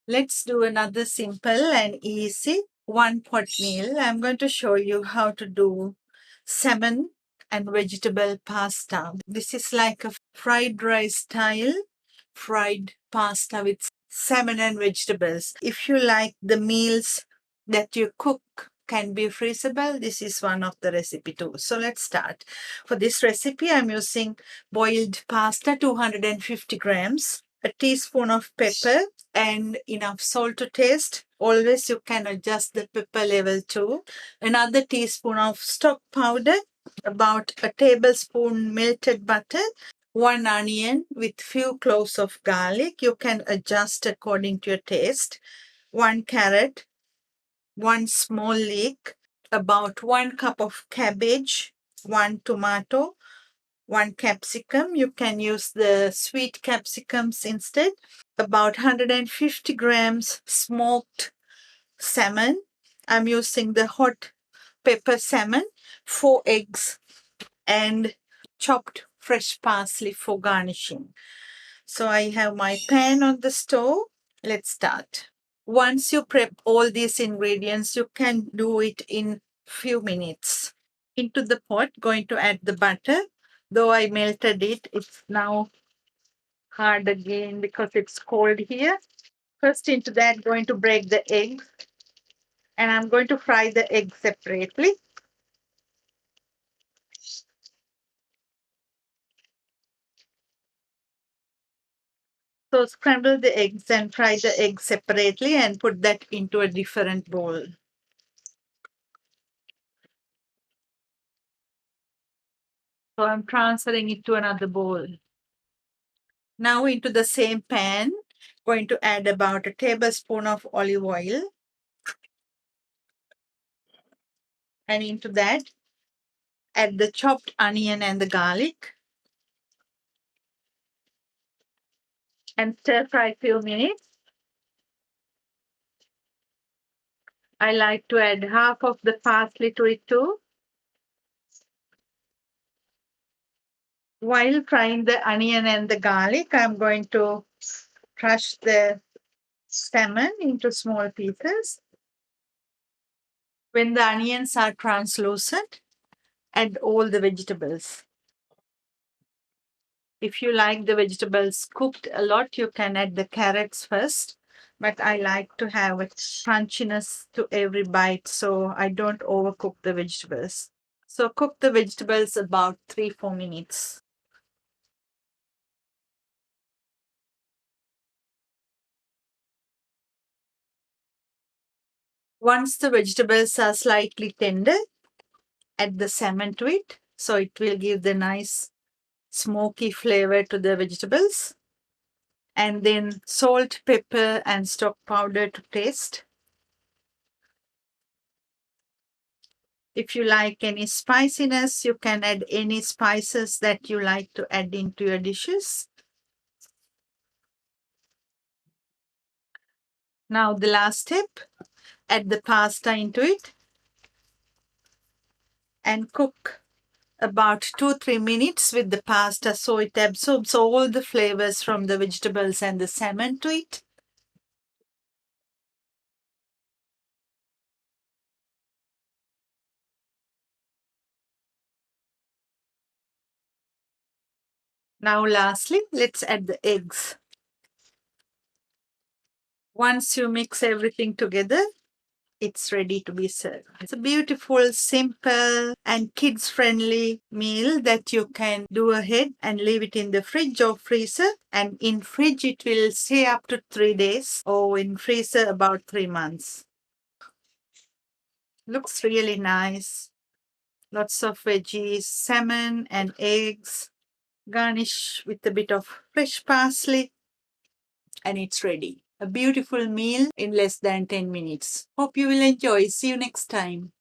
Let's do another simple and easy one pot meal. I'm going to show you how to do salmon and vegetable pasta. This is like a fried rice style fried pasta with salmon and vegetables. If you like the meals that you cook can be freezable, this is one of the recipe too. So let's start. For this recipe, I'm using boiled pasta, 250 grams, a teaspoon of pepper, and enough salt to taste. Always you can adjust the pepper level too. Another teaspoon of stock powder, about a tablespoon melted butter, one onion with few cloves of garlic. You can adjust according to your taste. One carrot, one small leek, about 1 cup of cabbage, one tomato, one capsicum. You can use the sweet capsicums instead. About 150 grams smoked salmon. I'm using the hot pepper salmon, 4 eggs, and chopped fresh parsley for garnishing. So I have my pan on the stove. Let's start. Once you prep all these ingredients, you can do it in few minutes. Into the pot, going to add the butter. Though I melted it, it's now hard again because it's cold here. First into that, going to break the eggs, and I'm going to fry the egg separately. So scramble the eggs and fry the eggs separately and put that into a different bowl. So I'm transferring it to another bowl. Now into the same pan, going to add about a tablespoon of olive oil, and into that add the chopped onion and the garlic and stir fry few minutes. I like to add half of the parsley to it too. While frying the onion and the garlic, I'm going to crush the salmon into small pieces. When the onions are translucent, add all the vegetables. If you like the vegetables cooked a lot, you can add the carrots first. But I like to have a crunchiness to every bite, so I don't overcook the vegetables. So cook the vegetables about 3-4 minutes. Once the vegetables are slightly tender, add the salmon to it. So it will give the nice smoky flavor to the vegetables. And then salt, pepper, and stock powder to taste. If you like any spiciness, you can add any spices that you like to add into your dishes. Now the last step, add the pasta into it and cook about 2-3 minutes with the pasta so it absorbs all the flavors from the vegetables and the salmon to it. Now lastly, let's add the eggs. Once you mix everything together, it's ready to be served. It's a beautiful, simple, and kids friendly meal that you can do ahead and leave it in the fridge or freezer. And in fridge, it will stay up to 3 days, or in freezer, about 3 months. Looks really nice. Lots of veggies, salmon, and eggs. Garnish with a bit of fresh parsley, and it's ready. A beautiful meal in less than 10 minutes. Hope you will enjoy. See you next time.